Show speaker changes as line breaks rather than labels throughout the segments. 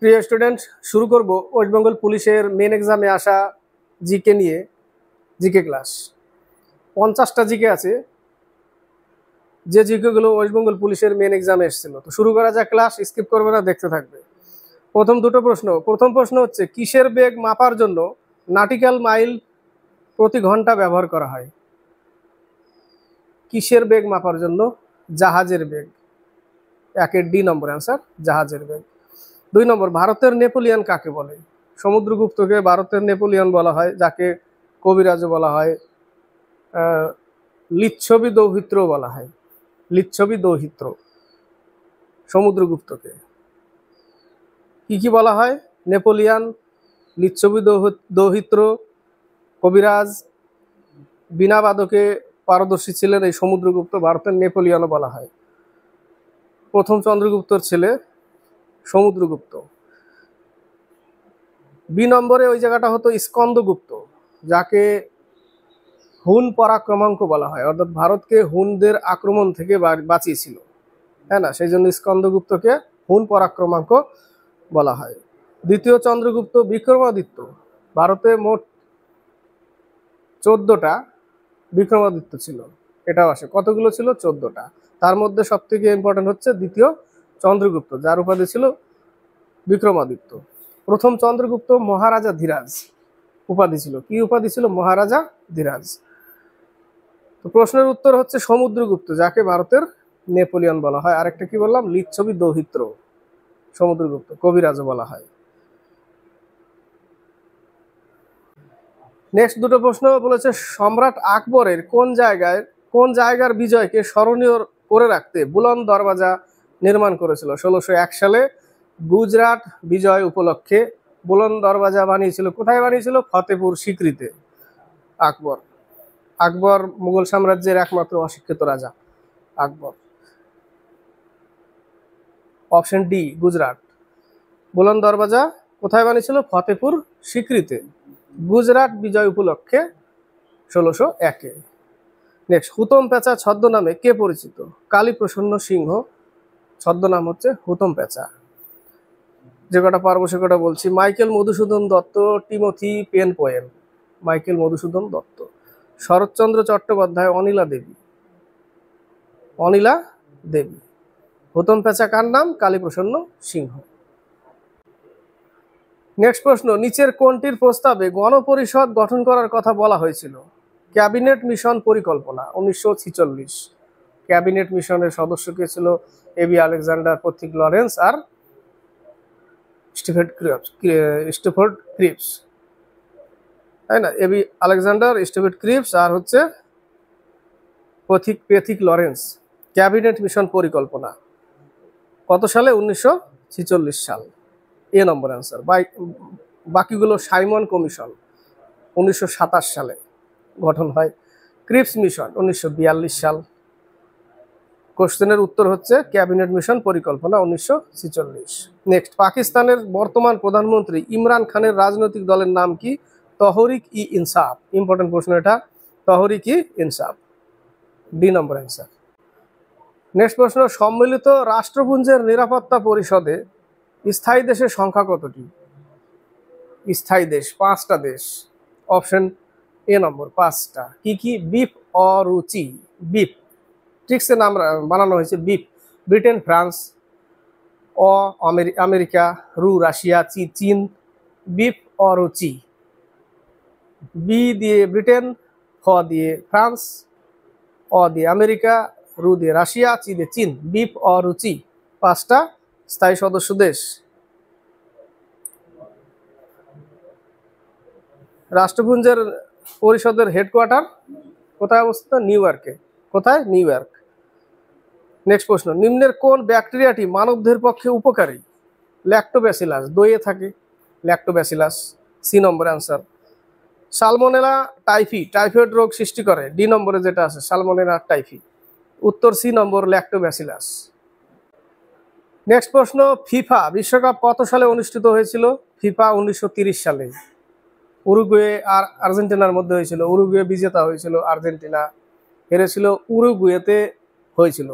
প্রিয় স্টুডেন্ট, শুরু করব ওয়েস্ট বেঙ্গল পুলিশের মেন এক্সামে আসা জিকে নিয়ে। জিকে ক্লাস 50টা জিকে আছে, যে জিকেগুলো ওয়েস্ট বেঙ্গল পুলিশের মেন এক্সামে এসেছিল। তো শুরু করা যাক, ক্লাস স্কিপ করবে না, দেখতে থাকবে। প্রথম প্রশ্ন হচ্ছে, কিসের বেগ মাপার জন্য নটিক্যাল মাইল প্রতি ঘন্টা ব্যবহার করা হয়? কিসের বেগ মাপার জন্য? জাহাজের বেগ। একের ডি নম্বর অ্যান্সার, জাহাজের বেগ। 2 নম্বর, ভারতের নেপোলিয়ন কাকে বলে? সমুদ্রগুপ্তকে ভারতের নেপোলিয়ন বলা হয়, যাকে কবিরাজও বলা হয়, লিচ্ছবি দৌহিত্র বলা হয়। লিচ্ছবি দৌহিত্র সমুদ্রগুপ্তকে কি কি বলা হয়? নেপোলিয়ন, লিচ্ছবি দৌহিত্র, কবিরাজ, বীণাবাদকে পারদর্শী ছিলেন এই সমুদ্রগুপ্ত, ভারতের নেপোলিয়নও বলা হয়। প্রথম চন্দ্রগুপ্তর ছেলে সমুদ্রগুপ্ত। বি নম্বরে ওই জায়গাটা হতো স্কন্দগুপ্ত, যাকে হুন পরাক্রমাঙ্ক বলা হয়, অর্থাৎ ভারতকে হুনদের আক্রমণ থেকে বাঁচিয়েছিল, তাই না? সেই জন্য স্কন্দগুপ্তকে হুন পরাক্রমাঙ্ক বলা হয়। দ্বিতীয় চন্দ্রগুপ্ত বিক্রমাদিত্য। ভারতে মোট 14টা বিক্রমাদিত্য ছিল, এটাও আসে। কতগুলো ছিল? 14টা। তার মধ্যে সব থেকে ইম্পর্টেন্ট হচ্ছে দ্বিতীয় চন্দ্রগুপ্ত, যার উপাধি ছিল বিক্রমাদিত্য। প্রথম চন্দ্রগুপ্ত মহারাজা ধীরাজ উপাধি ছিল। কি উপাধি ছিল? মহারাজা ধীরাজ। তো প্রশ্নের উত্তর হচ্ছে সমুদ্রগুপ্ত, যাকে ভারতের নেপোলিয়ন বলা হয়। আরেকটা কি বললাম? লিচ্ছবি দৌহিত্র সমুদ্রগুপ্ত, কবিরাজও বলা হয়। নেক্সট দুটো প্রশ্ন বলেছে, সম্রাট আকবরের কোন জায়গার বিজয়কে স্মরণীয় করে রাখতে বুলন্দ দরওয়াজা নির্মাণ করেছিল? 1601 সালে গুজরাট বিজয় উপলক্ষে বুলন্দ দরওয়াজা বানিয়েছিল। কোথায় বানিয়েছিল? ফতেপুর সিক্রিতে। আকবর মুঘল সাম্রাজ্যের একমাত্র অশিক্ষিত রাজা আকবর। Option D, Gujarat. বুলন্দ দরওয়াজা কোথায় বানিয়েছিল? ফতেপুর সিক্রিতে, গুজরাট বিজয় উপলক্ষে 1601-এ। নেক্সট, হুতম পেঁচা ছদ্মনামে কে পরিচিত? কালীপ্রসন্ন সিংহ ছদ্মনাম হচ্ছে হুতম পেঁচা। যে কটা পারবো সে কটা বলছি। Michael Madhusudan Dutt, Timothy Penpoem. Michael Madhusudan Dutt. Saratchandra Chattopadhyay, Anila Devi. Hutom Pyancha কার নাম? কালীপ্রসন্ন সিংহ। নেক্সট প্রশ্ন, নিচের কোনটির প্রস্তাবে গণপরিষদ গঠন করার কথা বলা হয়েছিল? ক্যাবিনেট মিশন পরিকল্পনা, 1946। ক্যাবিনেট মিশনের সদস্য কে ছিল? এবি আলেকজান্ডার, পথিক লরেন্স আর স্টিফোর্ড ক্রিপস, তাই না? এবি আলেকজান্ডার, স্টিফোর্ড ক্রিপস আর হচ্ছে পথিক লরেন্স। ক্যাবিনেট মিশন পরিকল্পনা কত সালে? 1946 সাল, এ নম্বর অ্যান্সার। বাকিগুলো সাইমন কমিশন 1927 সালে গঠন হয়। ক্রিপস মিশন 1942 সাল। কোশ্চেনের উত্তর হচ্ছে ক্যাবিনেট মিশন পরিকল্পনা 1946। নেক্সট, পাকিস্তানের বর্তমান প্রধানমন্ত্রী ইমরান খানের রাজনৈতিক দলের নাম কি? তহরিক-ই-ইনসাফ। ইম্পর্টেন্ট প্রশ্ন এটা, তহরিক-ই-ইনসাফ, ডি নম্বর অ্যান্সার। নেক্সট প্রশ্ন, সম্মিলিত রাষ্ট্রপুঞ্জের নিরাপত্তা পরিষদে স্থায়ী দেশের সংখ্যা কতটি? স্থায়ী দেশ 5টা দেশ। অপশন এ নম্বর, 5টা। কি কি? বিপ, অরুচি, বিপ ট্রিক্সে নাম বানানো হয়েছে, বিপ। ব্রিটেন, ফ্রান্স, অ আমেরিকা, রু রাশিয়া, চীন। বিপ, অরুচি। বি দিয়ে ব্রিটেন, ফ দিয়ে ফ্রান্স, অ দিয়ে আমেরিকা, রু দিয়ে রাশিয়া, চি দিয়ে চীন। বিপ, অরুচি 5টা স্থায়ী সদস্য দেশ। রাষ্ট্রপুঞ্জের পরিষদের হেডকোয়ার্টার কোথায় অবস্থিত? নিউ ইয়র্কে। কোথায়? New York. নেক্সট প্রশ্ন, নিম্নের কোন ব্যাকটেরিয়াটি মানবদের পক্ষে উপকারী? ল্যাক্টোব্যাসিলাস, দইয়ে থাকে ল্যাক্টোব্যাসিলাস, সি নম্বর অ্যান্সার। সালমোনেলা টাইফি, টাইফয়েড রোগ সৃষ্টি করে, ডি নম্বরে যেটা আছে সালমোনেলা টাইফি। উত্তর সি নম্বর, ল্যাক্টোব্যাসিলাস। নেক্সট প্রশ্ন, ফিফা বিশ্বকাপ কত সালে অনুষ্ঠিত হয়েছিল? ফিফা 1930 সালে উরুগুয়ে আর আর্জেন্টিনার মধ্যে হয়েছিল। উরুগুয়ে বিজেতা হয়েছিল, আর্জেন্টিনা হেরেছিল। উরুগুয়েতে হয়েছিল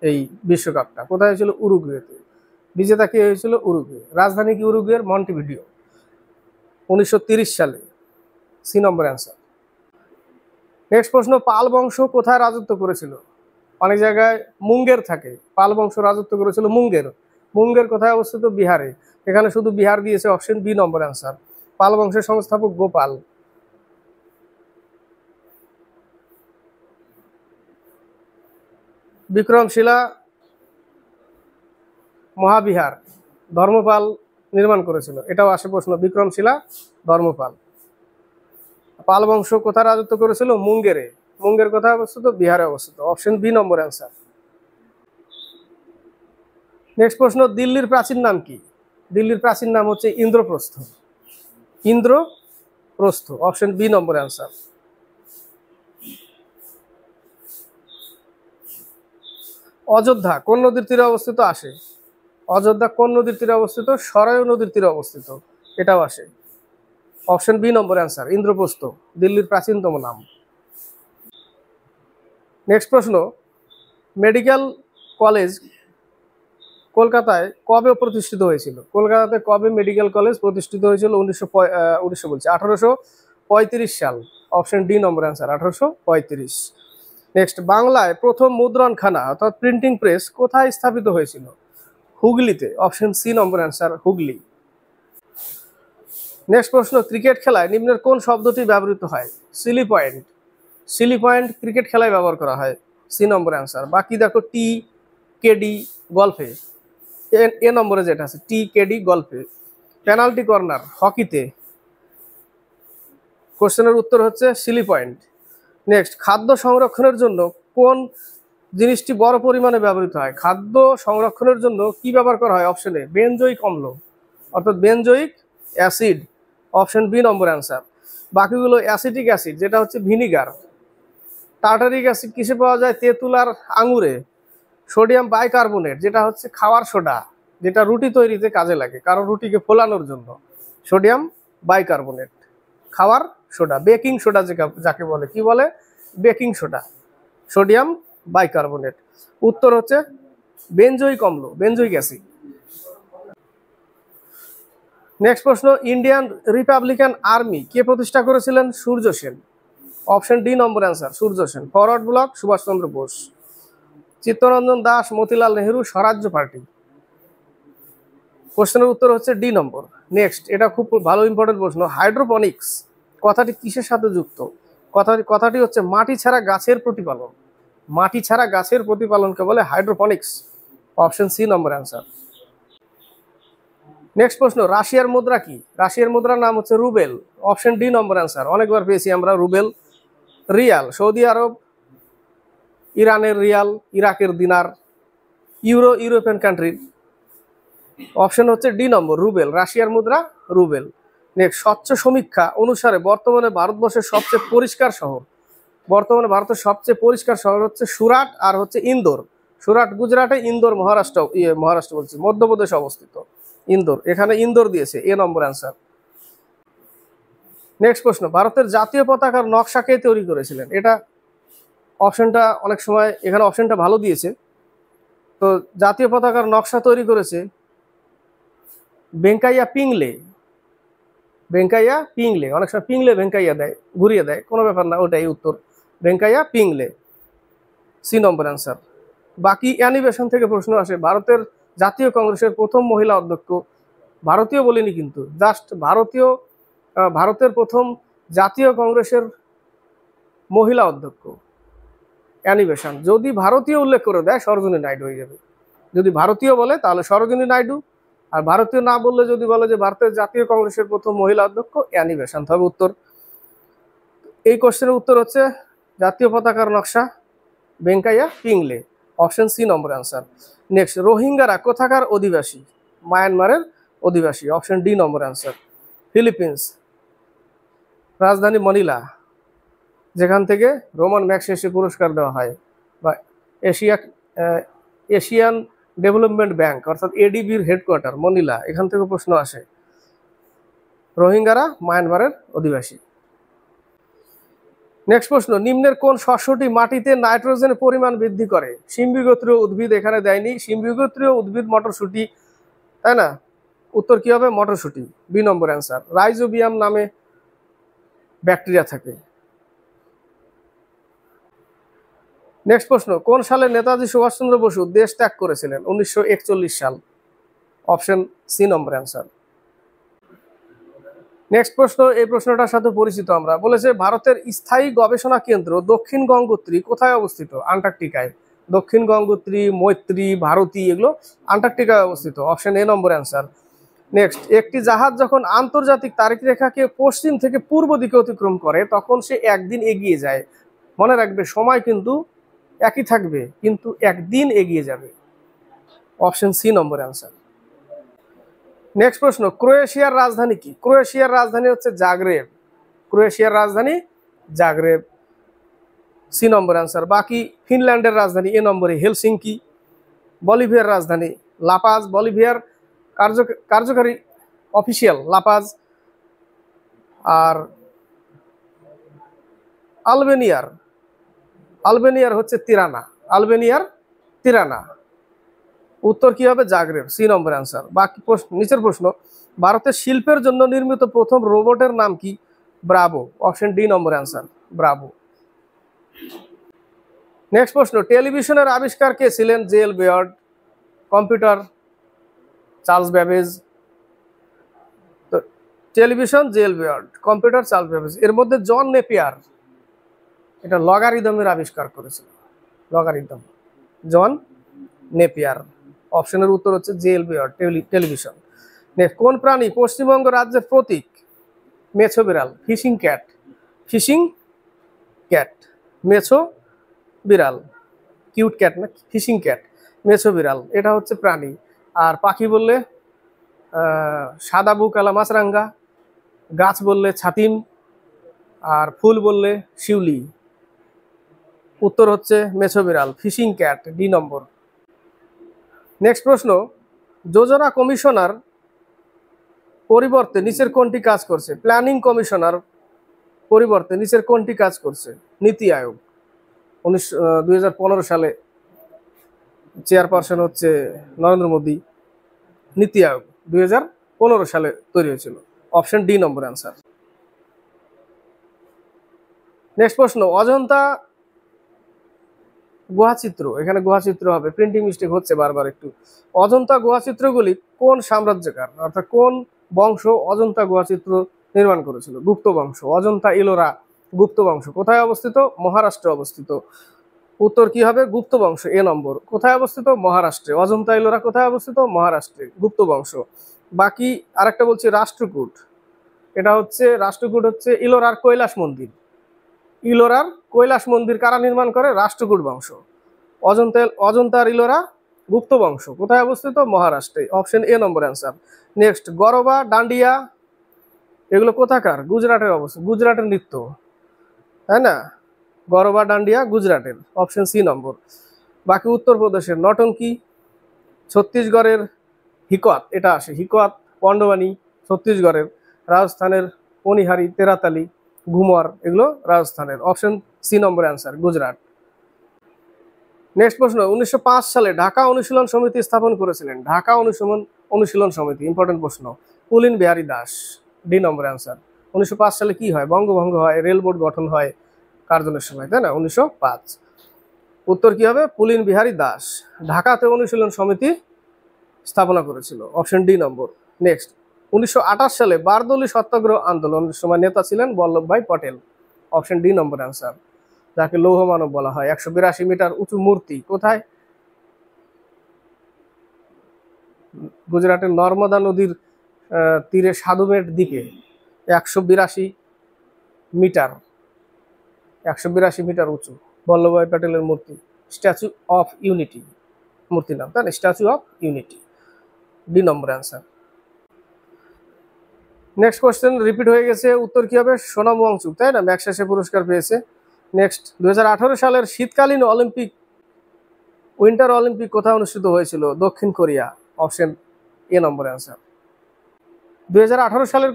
এই বিশ্বকাপটা। কোথায় হয়েছিল? উরুগুয়েতে। বিজেতা কে হয়েছিল? উরুগুয়ে। রাজধানী কি উরুগুয়ের? মন্টিভিডিও। 1930 সালে। সি নম্বর অ্যান্সার। নেক্সট প্রশ্ন, পাল বংশ কোথায় রাজত্ব করেছিল? অনেক জায়গায় মুঙ্গের থাকে। পাল বংশ রাজত্ব করেছিল মুঙ্গের। মুঙ্গের কোথায় অবস্থিত? বিহারে। এখানে শুধু বিহার দিয়েছে, অপশন বি নম্বর অ্যান্সার। পাল বংশের সংস্থাপক গোপাল। বিক্রমশিলা মহাবিহার ধর্মপাল নির্মাণ করেছিল, এটাও আসে প্রশ্ন। বিক্রমশিলা ধর্মপাল। পাল বংশ কোথায় রাজত্ব করেছিল? মুঙ্গেরে। মুঙ্গের কোথায় অবস্থিত? বিহারে অবস্থিত। অপশন বি নম্বর অ্যান্সার। নেক্সট প্রশ্ন, দিল্লির প্রাচীন নাম কি? দিল্লির প্রাচীন নাম হচ্ছে ইন্দ্রপ্রস্থ। ইন্দ্রপ্রস্থ। অপশন বি নম্বর অ্যান্সার। অযোধ্যা কোন নদীর তীরে অবস্থিত? আসে। অযোধ্যা কোন নদীর তীরে অবস্থিত? সরায়ু নদীর তীরে অবস্থিত, এটাও আসে। অপশন বি নম্বর অ্যান্সার। ইন্দ্রপ্রস্থ দিল্লির প্রাচীনতম নাম। নেক্সট প্রশ্ন, মেডিকেল কলেজ কলকাতায় কবে প্রতিষ্ঠিত হয়েছিল? কলকাতাতে কবে মেডিকেল কলেজ প্রতিষ্ঠিত হয়েছিল? 1835 সাল। অপশন ডি নম্বর অ্যান্সার, 1835। নেক্সট, বাংলায় প্রথম মুদ্রণখানা অর্থাৎ প্রিন্টিং প্রেস কোথায় স্থাপিত হয়েছিল? হুগলিতে। অপশন সি নম্বর অ্যান্সার, হুগলি। নেক্সট প্রশ্ন, ক্রিকেট খেলায় নিম্নের কোন শব্দটি ব্যবহৃত হয়? Seely point. Seely point cricket খেলায় ব্যবহার করা হয়, সি নম্বর অ্যান্সার। বাকি দেখো টি কেডি গলফে, এ নম্বরে যেটা আছে টি কেডি গলফে। পেনাল্টি কর্নার হকিতে। কোশ্চেনের উত্তর হচ্ছে সিলি পয়েন্ট। নেক্সট, খাদ্য সংরক্ষণের জন্য কোন জিনিসটি বড় পরিমাণে ব্যবহৃত হয়? খাদ্য সংরক্ষণের জন্য কি ব্যবহার করা হয়? অপশনে বেনজোইক অম্ল অর্থাৎ বেনজোইক অ্যাসিড। অপশন বি নম্বর অ্যান্সার। বাকিগুলো অ্যাসিটিক অ্যাসিড যেটা হচ্ছে ভিনিগার। টার্টারিক অ্যাসিড কিসে পাওয়া যায়? তেঁতুল আর আঙুরে। সোডিয়াম বাইকার্বনেট যেটা হচ্ছে খাওয়ার সোডা, যেটা রুটি তৈরিতে কাজে লাগে, কারণ রুটিকে ফোলানোর জন্য। সোডিয়াম বাইকার্বনেট খাওয়ার সোডা। বেকিং সোডা যাকে বলে, কি বলে? Baking soda. Sodium bicarbonate. উত্তর হচ্ছে বেনজোইক অম্ল, বেনজোইক অ্যাসিড। নেক্সট প্রশ্ন, ইন্ডিয়ান রিপাবলিকান আর্মি কে প্রতিষ্ঠা করেছিলেন? সূর্য সেন। অপশন ডি নম্বর answer, Surya Sen. Forward Bloc Subhashchandra Bose. Chittaranjan Das, Motilal Nehru, Swarajya Party. কোশ্চেনের উত্তর হচ্ছে ডি নম্বর। নেক্সট, এটা খুব ভালো ইম্পর্টেন্ট প্রশ্ন, হাইড্রোপনিক্স কথাটি কিসের সাথে যুক্ত? কথাটি হচ্ছে মাটি ছাড়া গাছের প্রতিপালন। মাটি ছাড়া গাছের প্রতিপালনকে বলে হাইড্রোপনিক্স। অপশন সি নম্বর অ্যান্সার। নেক্সট প্রশ্ন, রাশিয়ার মুদ্রা কি? রাশিয়ার মুদ্রার নাম হচ্ছে রুবেল। অপশন ডি নম্বর অ্যান্সার। অনেকবার পেয়েছি আমরা রুবেল। রিয়াল সৌদি আরব, ইরানের রিয়াল, ইরাকের দিনার, ইউরো ইউরোপিয়ান কান্ট্রির। অপশন হচ্ছে ডি নম্বর, রুবেল। রাশিয়ার মুদ্রা রুবেল। নেক্সট, স্বচ্ছ সমীক্ষা অনুসারে বর্তমানে ভারতবর্ষের সবচেয়ে পরিষ্কার শহর। বর্তমানে ভারতের সবচেয়ে পরিষ্কার শহর হচ্ছে সুরাট আর হচ্ছে ইন্দোর। সুরাট গুজরাটে, ইন্দোর মহারাষ্ট্র, মহারাষ্ট্র বলছি মধ্যপ্রদেশে অবস্থিত। ইন্দোর, এখানে ইন্দোর দিয়েছে, এ নম্বর অ্যান্সার। নেক্সট প্রশ্ন, ভারতের জাতীয় পতাকার নকশা কে তৈরি করেছিলেন? এটা অপশনটা অনেক সময় এখানে অপশনটা ভালো দিয়েছে। তো জাতীয় পতাকার নকশা তৈরি করেছে ভেঙ্কাইয়া পিংলে। ভেঙ্কাইয়া পিংলে, অনেক সময় পিংলে ভেঙ্কাইয়া দেয়, ঘুরিয়ে দেয়, কোনো ব্যাপার না, ওটাই উত্তর। ভেঙ্কাইয়া পিংলে, সি নম্বর অ্যান্সার। বাকি অ্যানিমেশন থেকে প্রশ্ন আসে, ভারতের জাতীয় কংগ্রেসের প্রথম মহিলা অধ্যক্ষ, ভারতীয় বলিনি কিন্তু, জাস্ট ভারতীয়, ভারতের প্রথম জাতীয় কংগ্রেসের মহিলা অধ্যক্ষ। অ্যানিমেশন যদি ভারতীয় উল্লেখ করে দেয় সরোজিনী নাইডু হয়ে যাবে। যদি ভারতীয় বলে তাহলে সরোজিনী নাইডু, আর ভারতীয় না বললে যদি বলে যে ভারতের জাতীয় কংগ্রেসের প্রথম মহিলা অধ্যক্ষ, অ্যানিমেশন হবে উত্তর। এই কোশ্চেনের উত্তর হচ্ছে জাতীয় পতাকার নকশা ভেঙ্কাইয়া পিংলে। অপশন সি নম্বর অ্যান্সার। নেক্সট, রোহিঙ্গারা কোথাকার অধিবাসী? মায়ানমারের অধিবাসী। অপশন ডি নম্বর অ্যান্সার। ফিলিপিন্স, রাজধানী মনিলা, যেখান থেকে রোমান ম্যাগসেসে পুরস্কার দেওয়া হয়, বা এশিয়ান ডেভেলপমেন্ট ব্যাংক অর্থাৎ এডিবির হেডকোয়ার্টার মনিলা, এখান থেকে প্রশ্ন আসে। রোহিঙ্গারা মায়ানমারের অধিবাসী। নেক্সট প্রশ্ন, নিম্নের কোন শস্যটি মাটিতে নাইট্রোজেনের পরিমাণ বৃদ্ধি করে? সিম্বিগোত্রীয় উদ্ভিদ এখানে দেয়নি। সিম্বিগোত্রীয় উদ্ভিদ মটরশুঁটি, তাই না? উত্তর কি হবে? মটরশুঁটি, বি নম্বর অ্যান্সার। রাইজোবিয়াম নামে ব্যাকটেরিয়া থাকে। নেক্সট প্রশ্ন, কোন সালে নেতাজি সুভাষচন্দ্র বসু দেশ ত্যাগ করেছিলেন? 1941 সাল, অপশন সি নম্বর অ্যান্সার। নেক্সট প্রশ্ন, এই প্রশ্নটার সাথে পরিচিত আমরা। বলেছে ভারতের স্থায়ী গবেষণা কেন্দ্র দক্ষিণ গঙ্গোত্রী কোথায় অবস্থিত? আন্টার্কটিকায়। দক্ষিণ গঙ্গোত্রী, মৈত্রী, ভারতী এগুলো আন্টার্কটিকায় অবস্থিত, option A number answer. Next, একটি জাহাজ যখন আন্তর্জাতিক তারিখ রেখাকে পশ্চিম থেকে পূর্ব দিকে অতিক্রম করে তখন সে একদিন এগিয়ে যায়। মনে রাখবে সময় কিন্তু একই থাকবে কিন্তু একদিন এগিয়ে যাবে, অপশন সি নম্বর অ্যান্সার। নেক্সট প্রশ্ন, ক্রোয়েশিয়ার রাজধানী কি? ক্রোয়েশিয়ার রাজধানী হচ্ছে জাগরেব। ক্রোয়েশিয়ার রাজধানী জাগরেব, সি নম্বর অ্যান্সার। বাকি ফিনল্যান্ডের রাজধানী এ নম্বরে হেলসিঙ্কি। বলিভিয়ার রাজধানী লাপাজ। বলিভিয়ার কার্যকারী অফিসিয়াল লাপাজ। আর আলবেনিয়ার হচ্ছে তিরানা। আলবেনিয়ার তিরানা। উত্তর কি হবে? জাগরেব, সি নম্বর অ্যান্সার। বাকি নিচের প্রশ্ন, ভারতের শিল্পের জন্য নির্মিত প্রথম রোবটের নাম কি? ব্রাভো, অপশন ডি নম্বর অ্যান্সার, ব্রাভো। নেক্সট প্রশ্ন, টেলিভিশনের আবিষ্কার কে ছিলেন? জেল বেয়ার্ড। Computer Charles Babbage. তো টেলিভিশন জেল বেয়ার্ড, কম্পিউটার চার্লস ব্যাবেজ। এর মধ্যে জন নেপিয়ার এটা লগারিদমের আবিষ্কার করেছিল। Logarithm, John Napier. অপশনের উত্তর হচ্ছে জেল বেয়ার্ড, টেলিভিশন। নেক্সট, কোন প্রাণী পশ্চিমবঙ্গ রাজ্যের প্রতীক? মেছো বিড়াল। Fishing cat. ফিশিং ক্যাট, মেছো বিড়াল, কিউট ক্যাট না, ফিশিং ক্যাট, মেছো বিড়াল এটা হচ্ছে প্রাণী। আর পাখি বললে সাদা বুকালা মাছরাঙ্গা, গাছ বললে ছাতিম, আর ফুল বললে শিউলি। উত্তর হচ্ছে মেছো বিড়াল, ফিশিং ক্যাট, ডি নম্বর। নেক্সট প্রশ্ন, যোজনা কমিশনার পরিবর্তে নিচের কোনটি কাজ করছে? প্ল্যানিং কমিশনার পরিবর্তে নিচের কোনটি কাজ করছে? নীতি আয়োগ। 2015 সালে চেয়ারপারসন হচ্ছে নরেন্দ্র মোদী। নীতি আয়োগ 2015 সালে তৈরি হয়েছিল, অপশন ডি নম্বর অ্যান্সার। নেক্সট প্রশ্ন, অজন্তা গুহাচিত্র, এখানে গুহাচিত্র হবে, প্রিন্টিং মিস্টেক হচ্ছে বারবার একটু। অজন্তা গুহাচিত্রগুলি কোন সাম্রাজ্যকার অর্থাৎ কোন বংশ অজন্তা গুহাচিত্র নির্মাণ করেছিল? গুপ্ত বংশ। অজন্তা ইলোরা গুপ্ত বংশ। কোথায় অবস্থিত? মহারাষ্ট্রে অবস্থিত। উত্তর কি হবে? গুপ্ত বংশ, এ নম্বর। কোথায় অবস্থিত? মহারাষ্ট্রে। অজন্তা ইলোরা কোথায় অবস্থিত? মহারাষ্ট্রে, গুপ্ত বংশ। বাকি আরেকটা বলছি, রাষ্ট্রকূট। এটা হচ্ছে রাষ্ট্রকূট হচ্ছে ইলোরার কৈলাস মন্দির। ইলোরার কৈলাস মন্দির কারা নির্মাণ করে? রাষ্ট্রকূট বংশ। অজন্তার ইলোরা গুপ্ত বংশ, কোথায় অবস্থিত? মহারাষ্ট্রে, option A number answer. Next, Garba dandiya এগুলো কোথাকার? গুজরাটের অবস্থা, গুজরাটের নৃত্য, তাই না? গরবা ডান্ডিয়া গুজরাটের, অপশন সি নম্বর। বাকি উত্তরপ্রদেশের নটঙ্কি, ছত্তিশগড়ের হিকোয়াত এটা আসে, হিকোয়াত পন্ডবানি ছত্তিশগড়ের, রাজস্থানের পনিহারি তেরাতালি ঘুমর এগুলো রাজস্থানের, অপশন সি নম্বর অ্যান্সার, গুজরাট। নেক্সট প্রশ্ন, 1905 সালে ঢাকা অনুশীলন সমিতি স্থাপন করেছিলেন? ঢাকা অনুশীলন সমিতি, ইম্পর্টেন্ট প্রশ্ন, পুলিন বিহারী দাস, ডি নম্বর অ্যান্সার। 1905 সালে কি হয়? বঙ্গভঙ্গ হয়, রেল বোর্ড গঠন হয় কার্জনের সময়, তাই না? 1905। উত্তর কি হবে? পুলিন বিহারী দাস ঢাকাতে অনুশীলন সমিতি স্থাপনা করেছিল, অপশন ডি নম্বর। নেক্সট, 1928 সালে বারদৌলি সত্যাগ্রহ আন্দোলনের সময় নেতা ছিলেন বল্লভভাই পটেল, অপশন ডি নম্বর অ্যান্সার। যাকে লৌহ মানব বলা হয়। 182 মিটার উঁচু মূর্তি কোথায়? গুজরাটের নর্মদা নদীর তীরে সাধুমেট দ্বীপে 182 মিটার 182 মিটার উঁচু বল্লভভাই প্যাটেলের মূর্তি, স্ট্যাচু অফ ইউনিটি মূর্তির নাম, তাই না? স্ট্যাচু অফ ইউনিটি, ডি নম্বর অ্যান্সার। নেক্সট কোশ্চেন রিপিট হয়ে গেছে, উত্তর কি হবে? সোনাম ওয়াংচুক, তাই না? ম্যাগসেসে পুরস্কার পেয়েছে। নেক্সট, 2018 সালের শীতকালীন অলিম্পিক উইন্টার অলিম্পিক কোথায় অনুষ্ঠিত হয়েছিল? দক্ষিণ Korea, option A number answer. 2018 সালের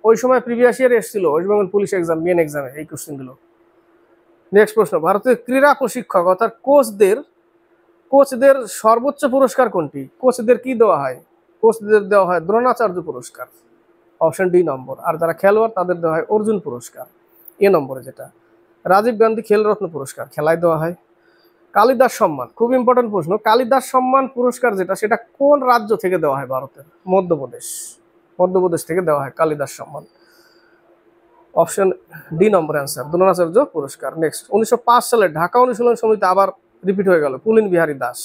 ওই সময় প্রিভিয়াস ইয়ার এসেছিল West Bengal police exam, main এক্সামে এই কোশ্চেনগুলো। নেক্সট প্রশ্ন, ভারতের ক্রীড়া প্রশিক্ষক অর্থাৎ কোচদের সর্বোচ্চ পুরস্কার কোনটি? কোচদের কি দেওয়া হয়? কোচদের দেওয়া হয় দ্রোণাচার্য পুরস্কার, অপশন ডি নম্বর। আর যারা খেলোয়াড় তাদের দেওয়া হয় অর্জুন পুরস্কার, এ নম্বরে যেটা। রাজীব গান্ধী খেলরত্ন পুরস্কার খেলায় দেওয়া হয়। কালিদাস সম্মান, খুব ইম্পর্টেন্ট প্রশ্ন, কালিদাস সম্মান পুরস্কার যেটা সেটা কোন রাজ্য থেকে দেওয়া হয় ভারতের? মধ্যপ্রদেশ, মধ্যপ্রদেশ থেকে দেওয়া হয় কালিদাস সম্মান, অপশন ডি নম্বর অ্যান্সার, দ্রোণাচার্য পুরস্কার। নেক্সট, 1905 সালে ঢাকা অনুশীলন সমিতি আবার রিপিট হয়ে গেল, পুলিন বিহারী দাস,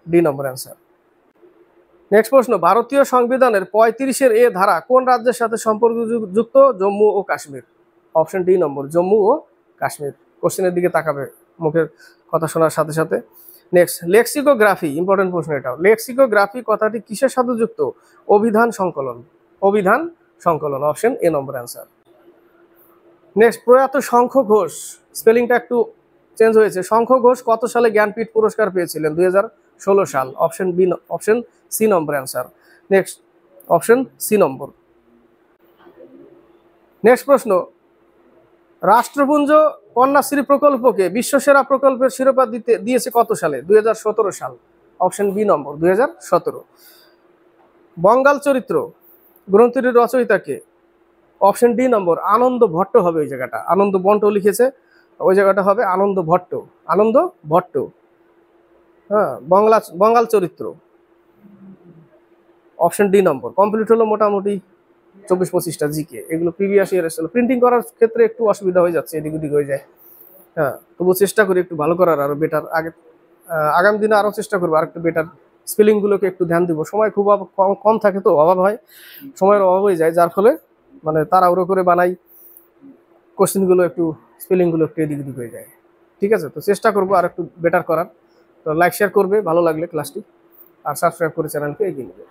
ডি নম্বর অ্যান্সার। নেক্সট প্রশ্ন, ভারতীয় সংবিধানের 35-এর এ ধারা কোন রাজ্যের সাথে সম্পর্কযুক্ত? জম্মু ও কাশ্মীর, অপশন ডি নম্বর, জম্মু ও কাশ্মীর। কোশ্চেনের দিকে তাকাবে মুখের কথা শোনার সাথে সাথে। নেক্সট, লেক্সিকোগ্রাফি, ইম্পর্টেন্ট প্রশ্ন এটাও। লেক্সিকোগ্রাফি কথাটি কিসের সাথে যুক্ত? অভিধান সংকলন, অভিধান সংকলন, option A number answer. Next, প্রয়াত শঙ্খ ঘোষ, স্পেলিংটা একটু চেঞ্জ হয়েছে, শঙ্খ ঘোষ কত সালে জ্ঞানপীঠ পুরস্কার পেয়েছিলেন? 2016 সাল, অপশন বি, অপশন সি নম্বর অ্যান্সার। নেক্সট, অপশন সি নম্বর। নেক্সট প্রশ্ন, রাষ্ট্রপুঞ্জ কন্যাশ্রী প্রকল্পকে বিশ্বসেরা প্রকল্পের শিরোপা দিয়েছে কত সালে? 2017 সাল, অপশন বি নম্বর, 2017। বঙ্গাল চরিত্র গ্রন্থটির রচয়িতাকে? অপশন ডি নম্বর, আনন্দ ভট্ট হবে ওই জায়গাটা, আনন্দ বন্ট লিখেছে, ওই জায়গাটা হবে আনন্দ ভট্ট, আনন্দ ভট্ট। হ্যাঁ, বঙ্গাল চরিত্র, অপশন ডি নম্বর। কমপ্লিট হলো মোটামুটি 24-25টা জিকে, এগুলো প্রিভিয়াস ইয়ার এসেছিল, প্রিন্টিং করার ক্ষেত্রে একটু অসুবিধা হয়ে যাচ্ছে, এদিক ওদিক হয়ে যায়। হ্যাঁ, তবু চেষ্টা করি একটু ভালো করার, আরো বেটার। আগামী দিনে আরো চেষ্টা করবো আর একটু বেটার, স্পেলিংগুলোকে একটু ধ্যান দিব। সময় খুব কম থাকে, তো অভাব হয়, সময়ের অভাব হয়ে যায়, যার ফলে মানে তাড়াহুড়ো করে বানাই, কোশ্চেনগুলো একটু, স্পেলিংগুলো একটু এদিক ওদিক হয়ে যায়। ঠিক আছে, তো চেষ্টা করবো আর একটু বেটার করার। তো লাইক শেয়ার করবে ভালো লাগলে ক্লাসটি, আর সাবস্ক্রাইব করে চ্যানেলকে এগিয়ে নেবে।